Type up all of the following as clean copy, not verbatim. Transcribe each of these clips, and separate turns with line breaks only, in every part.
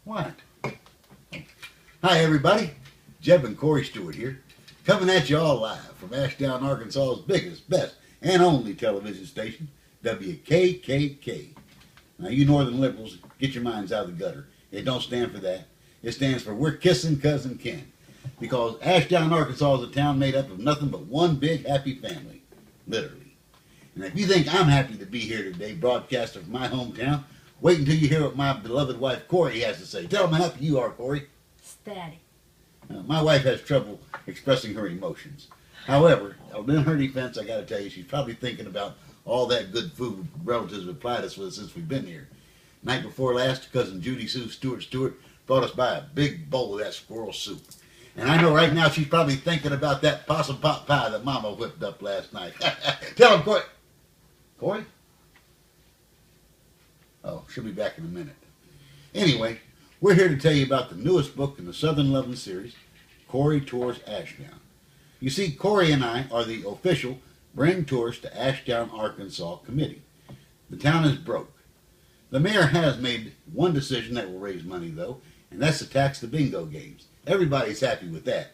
What? Hi, everybody. Jeb and Corey Stewart here, coming at you all live from Ashdown, Arkansas's biggest, best, and only television station, WKKK. Now, you northern liberals, get your minds out of the gutter. It don't stand for that. It stands for We're Kissing Cousin Ken. Because Ashdown, Arkansas is a town made up of nothing but one big happy family. Literally. And if you think I'm happy to be here today, broadcaster from my hometown, wait until you hear what my beloved wife Corey has to say. Tell them how happy you are, Corey.
Steady.
My wife has trouble expressing her emotions. However, in her defense, I got to tell you, she's probably thinking about all that good food relatives have supplied us with since we've been here. Night before last, cousin Judy Sue Stewart brought us by a big bowl of that squirrel soup. And I know right now she's probably thinking about that possum pot pie that Mama whipped up last night. Tell him, Corey. Corey? Oh, she'll be back in a minute. Anyway, we're here to tell you about the newest book in the Southern Lovin series, Corey Tours Ashdown. You see, Corey and I are the official Bring Tourists to Ashdown, Arkansas committee. The town is broke. The mayor has made one decision that will raise money, though, and that's to tax the bingo games. Everybody's happy with that,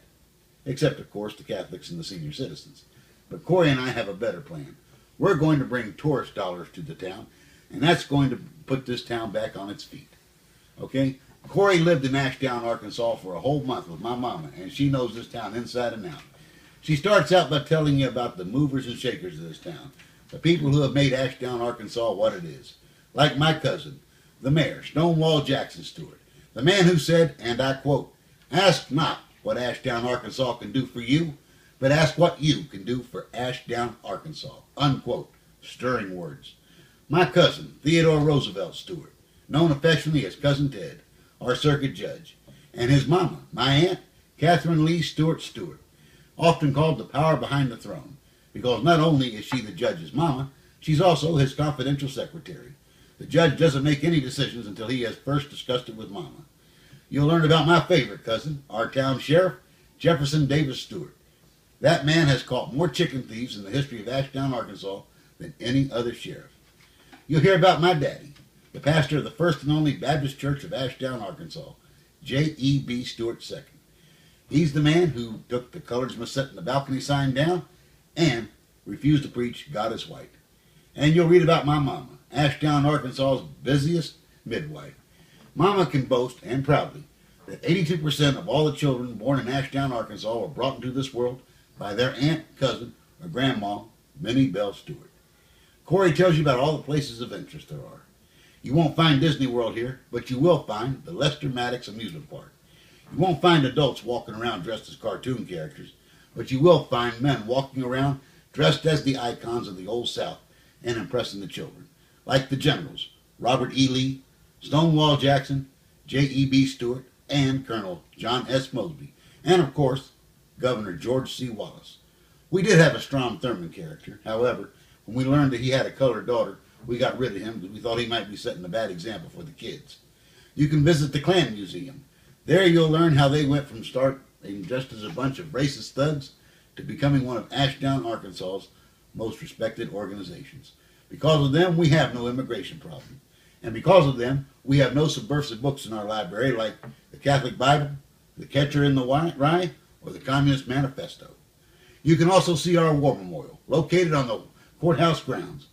except, of course, the Catholics and the senior citizens. But Corey and I have a better plan. We're going to bring tourist dollars to the town, and that's going to put this town back on its feet. Okay? Corey lived in Ashdown, Arkansas for a whole month with my mama, and she knows this town inside and out. She starts out by telling you about the movers and shakers of this town, the people who have made Ashdown, Arkansas what it is. Like my cousin, the mayor, Stonewall Jackson Stewart, the man who said, and I quote, "Ask not what Ashdown, Arkansas can do for you, but ask what you can do for Ashdown, Arkansas." Unquote. Stirring words. My cousin, Theodore Roosevelt Stewart, known affectionately as Cousin Ted, our circuit judge, and his mama, my aunt, Catherine Lee Stewart, often called the power behind the throne, because not only is she the judge's mama, she's also his confidential secretary. The judge doesn't make any decisions until he has first discussed it with mama. You'll learn about my favorite cousin, our town sheriff, Jefferson Davis Stewart. That man has caught more chicken thieves in the history of Ashdown, Arkansas than any other sheriff. You'll hear about my daddy, the pastor of the First and Only Baptist Church of Ashdown, Arkansas, J.E.B. Stewart II. He's the man who took the colors must set in the balcony sign down and refused to preach God is white. And you'll read about my mama, Ashdown, Arkansas's busiest midwife. Mama can boast, and proudly, that 82% of all the children born in Ashdown, Arkansas were brought into this world by their aunt, cousin, or grandma, Minnie Bell Stewart. Corey tells you about all the places of interest there are. You won't find Disney World here, but you will find the Lester Maddox Amusement Park. You won't find adults walking around dressed as cartoon characters, but you will find men walking around dressed as the icons of the Old South and impressing the children, like the generals, Robert E. Lee, Stonewall Jackson, J.E.B. Stewart, and Colonel John S. Mosby, and of course, Governor George C. Wallace. We did have a Strom Thurmond character. However, when we learned that he had a colored daughter, we got rid of him because we thought he might be setting a bad example for the kids. You can visit the Klan Museum. There you'll learn how they went from starting just as a bunch of racist thugs to becoming one of Ashdown, Arkansas's most respected organizations. Because of them, we have no immigration problem. And because of them, we have no subversive books in our library like the Catholic Bible, the Catcher in the Rye, or the Communist Manifesto. You can also see our war memorial, located on the courthouse grounds,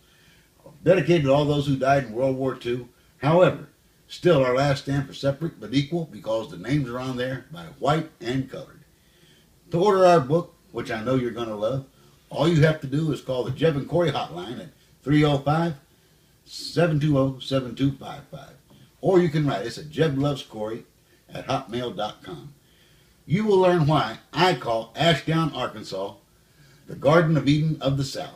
dedicated to all those who died in World War II. However, still our last stand for separate but equal because the names are on there by white and colored. To order our book, which I know you're going to love, all you have to do is call the Jeb and Corey hotline at 305-720-7255. Or you can write us at jeblovescorey@hotmail.com. You will learn why I call Ashdown, Arkansas, the Garden of Eden of the South.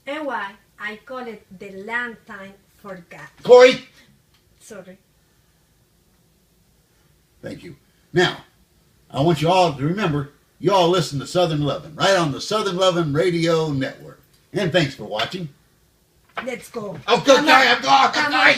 And why I call it the land time for God.
Corey!
Sorry.
Thank you. Now, I want you all to remember, you all listen to Southern Lovin', right on the Southern Lovin' Radio Network. And thanks for watching.
Let's go.
Oh, good.
Come on.
I'm going.
Come on.